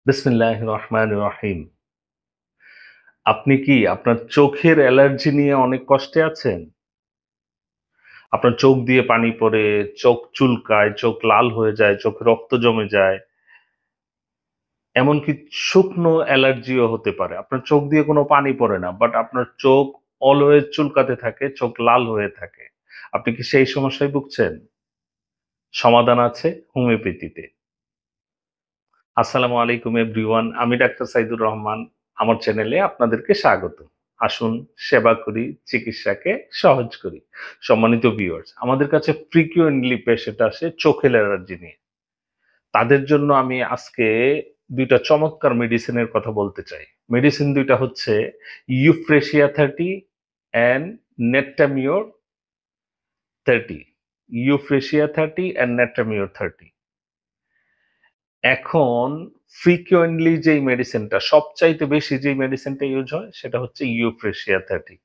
বিসমিল্লাহির রহমানির রহিম। আপনি কি আপনার চোখের অ্যালার্জি নিয়ে অনেক কষ্টে আছেন? আপনার চোখ দিয়ে পানি পড়ে, চোখ চুলকায়, চোখ লাল হয়ে যায়, চোখে রক্ত জমে যায়। এমনকি শুকনো অ্যালার্জিও হতে পারে। আপনার চোখ দিয়ে কোনো পানি পড়ে না, বাট আপনার চোখ অলওয়েজ চুলকাতে থাকে, চোখ লাল হয়ে থাকে। আপনি কি সেই সমস্যায় ভুগছেন? সমাধান আছে হোমিওপ্যাথিতে। আসসালামু আলাইকুম এভরিওয়ান। আমি ডাক্তার সাইদুর রহমান। আমার চ্যানেলে আপনাদেরকে স্বাগত। আসুন সেবা করি, চিকিৎসাকে সহজ করি। সম্মানিত ভিউয়ার্স, আমাদের কাছে ফ্রিকুয়েন্টলি পেশেন্ট আসে চোখের অ্যালার্জি নিয়ে। তাদের জন্য আমি আজকে ২ টা চমৎকার মেডিসিনের কথা বলতে চাই। মেডিসিন ২ টা হচ্ছে Euphrasia 30 and natrum mur 30। Euphrasia 30 and natrum mur 30। এখন ফ্রিকুয়েন্টলি যেই মেডিসিনটা সবচাইতে বেশি যেই মেডিসিনটা ইউজ হয় সেটা হচ্ছে ইউফ্রেশিয়া 30।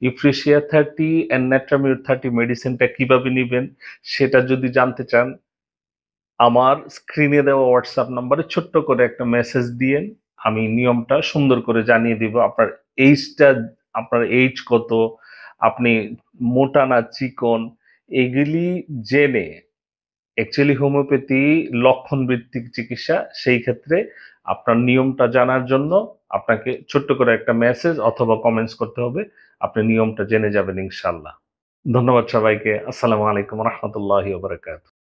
ইউফ্রেশিয়া 30 অ্যান্ড নেট্রামিউর 30 মেডিসিনটা কিভাবে নিবেন সেটা যদি জানতে চান, আমার স্ক্রিনে দেওয়া হোয়াটসঅ্যাপ নাম্বারে ছোট্ট করে একটা মেসেজ দিয়েন। আমি নিয়মটা সুন্দর করে জানিয়ে দিব। এইজটা আপনার এইজ কত, আপনি মোটা না চিকন, এগুলি জেনে অ্যাকচুয়ালি হোমিওপ্যাথি লক্ষণ ভিত্তিক চিকিৎসা। সেই ক্ষেত্রে আপনার নিয়মটা জানার জন্য আপনাকে ছোট্ট করে একটা মেসেজ অথবা কমেন্টস করতে হবে। আপনি নিয়মটা জেনে যাবেন ইনশাআল্লাহ। ধন্যবাদ সবাইকে। আসসালামু আলাইকুম ওয়া রাহমাতুল্লাহি ওয়া বারাকাতুহু।